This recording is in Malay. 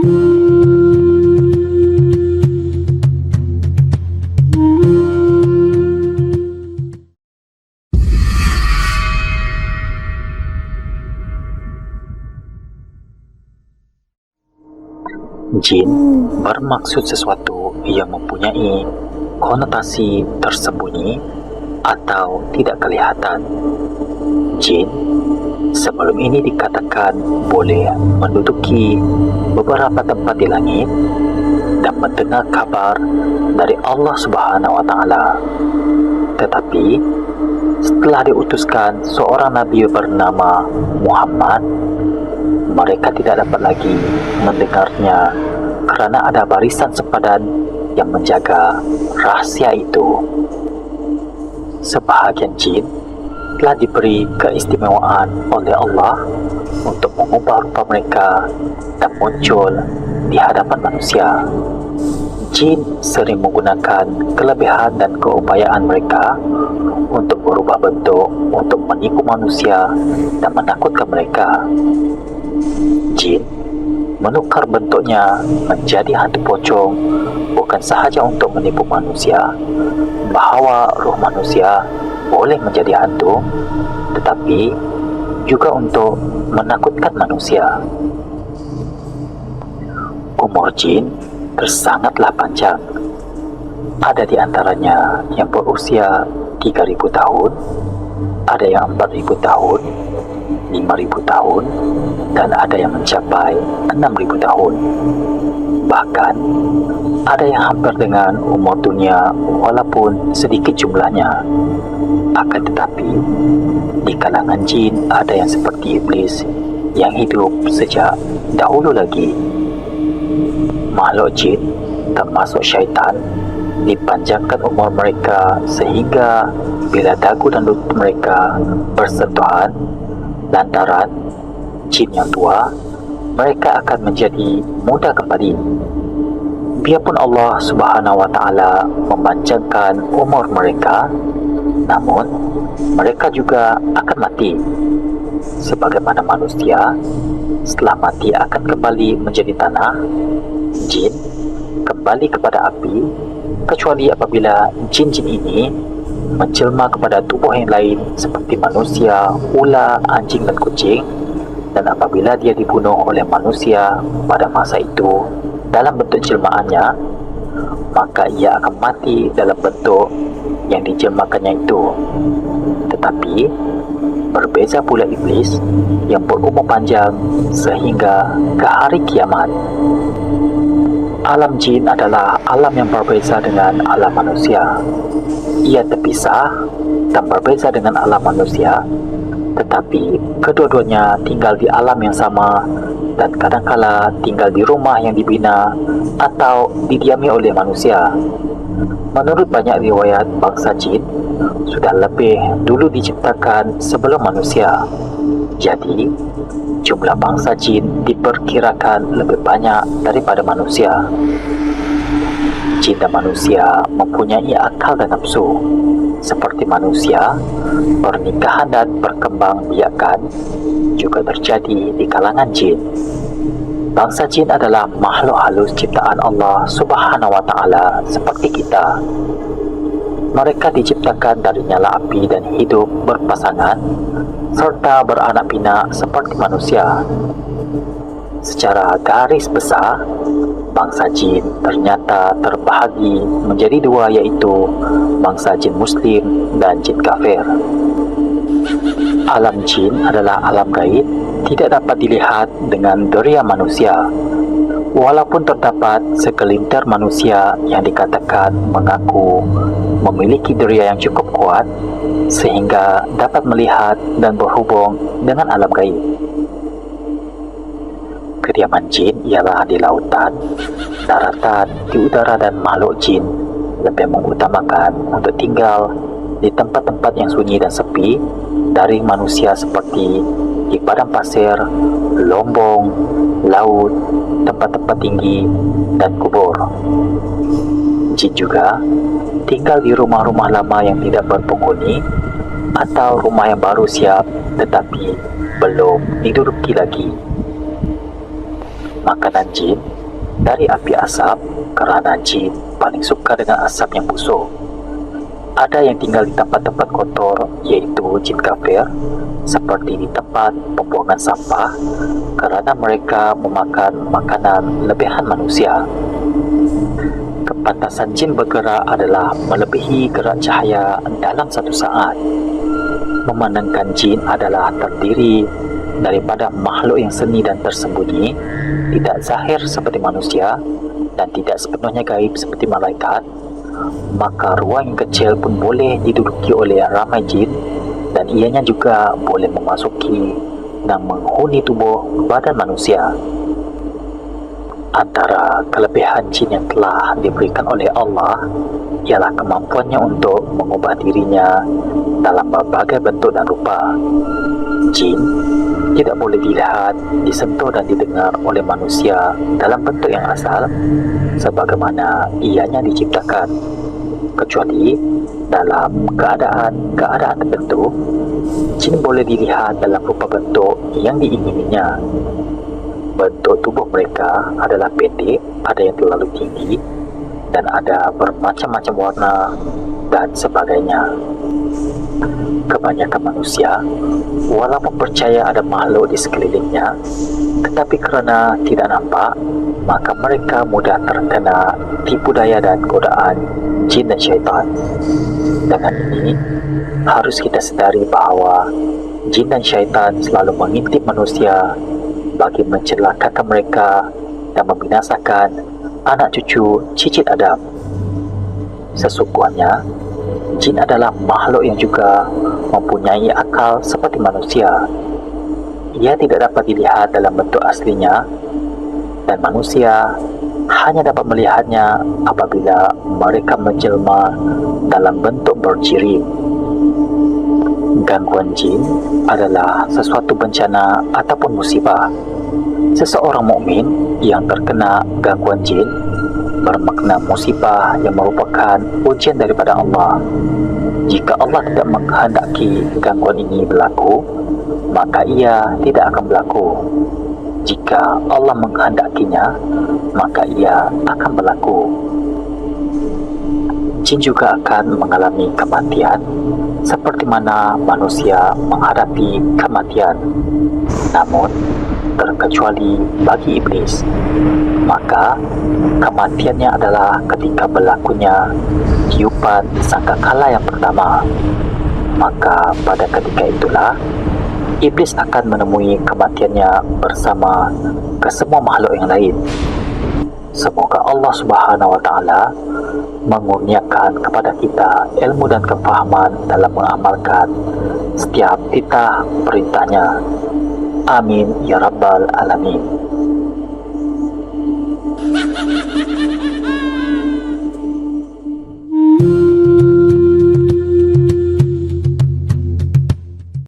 Jin bermaksud sesuatu yang mempunyai konotasi tersembunyi atau tidak kelihatan. Jin sebelum ini dikatakan boleh menduduki beberapa tempat di langit dan mendengar kabar dari Allah Subhanahu wa Ta'ala. Tetapi setelah diutuskan seorang nabi bernama Muhammad, mereka tidak dapat lagi mendengarnya kerana ada barisan sepadan yang menjaga rahasia itu. Sebahagian jin telah diberi keistimewaan oleh Allah untuk mengubah rupa mereka dan muncul di hadapan manusia. Jin sering menggunakan kelebihan dan keupayaan mereka untuk berubah bentuk untuk menipu manusia dan menakutkan mereka. Jin menukar bentuknya menjadi hantu pocong bukan sahaja untuk menipu manusia bahawa roh manusia boleh menjadi hantu, tetapi juga untuk menakutkan manusia. Umur jin sangatlah panjang. Ada di antaranya yang berusia 3.000 tahun, ada yang 4.000 tahun, 5.000 tahun, dan ada yang mencapai 6.000 tahun. Bahkan ada yang hampir dengan umur dunia walaupun sedikit jumlahnya. Akan tetapi di kalangan jin ada yang seperti iblis yang hidup sejak dahulu lagi. Makhluk jin termasuk syaitan dipanjangkan umur mereka sehingga bila dagu dan lutut mereka bersentuhan lantaran jin yang tua, mereka akan menjadi muda kembali. Biarpun Allah Subhanahu wa Ta'ala memanjangkan umur mereka, namun mereka juga akan mati. Sebagaimana manusia setelah mati akan kembali menjadi tanah, jin kembali kepada api, kecuali apabila jin-jin ini menjelma kepada tubuh yang lain seperti manusia, ular, anjing dan kucing. Dan apabila dia dibunuh oleh manusia pada masa itu dalam bentuk jelmaannya, maka ia akan mati dalam bentuk yang dijelmakannya itu. Tetapi berbeza pula iblis yang berumur panjang sehingga ke hari kiamat. Alam jin adalah alam yang berbeza dengan alam manusia. Ia terpisah dan berbeza dengan alam manusia, tetapi kedua-duanya tinggal di alam yang sama dan kadangkala tinggal di rumah yang dibina atau didiami oleh manusia. Menurut banyak riwayat, bangsa jin sudah lebih dulu diciptakan sebelum manusia. Jadi, jumlah bangsa jin diperkirakan lebih banyak daripada manusia. Jin dan manusia mempunyai akal dan nafsu. Seperti manusia, pernikahan dan perkembangbiakan juga terjadi di kalangan jin. Bangsa jin adalah makhluk halus ciptaan Allah Subhanahu wa Ta'ala seperti kita. Mereka diciptakan dari nyala api dan hidup berpasangan serta beranak pinak seperti manusia. Secara garis besar, bangsa jin ternyata terbahagi menjadi dua, yaitu bangsa jin muslim dan jin kafir. Alam jin adalah alam gaib, tidak dapat dilihat dengan deria manusia. Walaupun terdapat segelintir manusia yang dikatakan mengaku memiliki deria yang cukup kuat sehingga dapat melihat dan berhubung dengan alam gaib. Kediaman jin ialah di lautan, daratan, di udara, dan makhluk jin lebih mengutamakan untuk tinggal di tempat-tempat yang sunyi dan sepi dari manusia seperti di padang pasir, lombong, laut, tempat-tempat tinggi, dan kubur. Jin juga tinggal di rumah-rumah lama yang tidak berpenghuni atau rumah yang baru siap tetapi belum diduduki lagi. Makanan jin dari api asap kerana jin paling suka dengan asap yang busuk. Ada yang tinggal di tempat-tempat kotor, iaitu jin kafir, seperti di tempat pembuangan sampah, kerana mereka memakan makanan lebihan manusia. Kepantasan jin bergerak adalah melebihi gerak cahaya dalam satu saat. Memandangkan jin adalah terdiri daripada makhluk yang seni dan tersembunyi, tidak zahir seperti manusia dan tidak sepenuhnya gaib seperti malaikat, maka ruang yang kecil pun boleh diduduki oleh ramai jin dan ianya juga boleh memasuki dan menghuni tubuh badan manusia. Antara kelebihan jin yang telah diberikan oleh Allah ialah kemampuannya untuk mengubah dirinya dalam berbagai bentuk dan rupa. Jin tidak boleh dilihat, disentuh dan didengar oleh manusia dalam bentuk yang asal sebagaimana ianya diciptakan, kecuali dalam keadaan tertentu. Jin boleh dilihat dalam rupa bentuk yang diingininya. Bentuk tubuh mereka adalah pendek, ada yang terlalu tinggi, dan ada bermacam-macam warna dan sebagainya. Kebanyakan manusia, walaupun percaya ada makhluk di sekelilingnya, tetapi kerana tidak nampak, maka mereka mudah terkena tipu daya dan godaan jin dan syaitan. Dengan ini, harus kita sedari bahawa jin dan syaitan selalu mengintip manusia bagi mencelakakan mereka dan membinasakan anak cucu cicit Adam. Sesungguhnya, jin adalah makhluk yang juga mempunyai akal seperti manusia. Ia tidak dapat dilihat dalam bentuk aslinya dan manusia hanya dapat melihatnya apabila mereka menjelma dalam bentuk berjirim. Gangguan jin adalah sesuatu bencana ataupun musibah. Seseorang mukmin yang terkena gangguan jin bermakna musibah yang merupakan ujian daripada Allah. Jika Allah tidak menghendaki gangguan ini berlaku, maka ia tidak akan berlaku. Jika Allah menghendakinya, maka ia akan berlaku. Jin juga akan mengalami kematian seperti mana manusia menghadapi kematian. Namun, terkecuali bagi iblis, maka kematiannya adalah ketika berlakunya tiupan sangkakala yang pertama. Maka pada ketika itulah iblis akan menemui kematiannya bersama kesemua makhluk yang lain. Semoga Allah Subhanahu wa Ta'ala mengurniakan kepada kita ilmu dan kefahaman dalam mengamalkan setiap titah perintahnya. Amin ya Rabbal Alamin.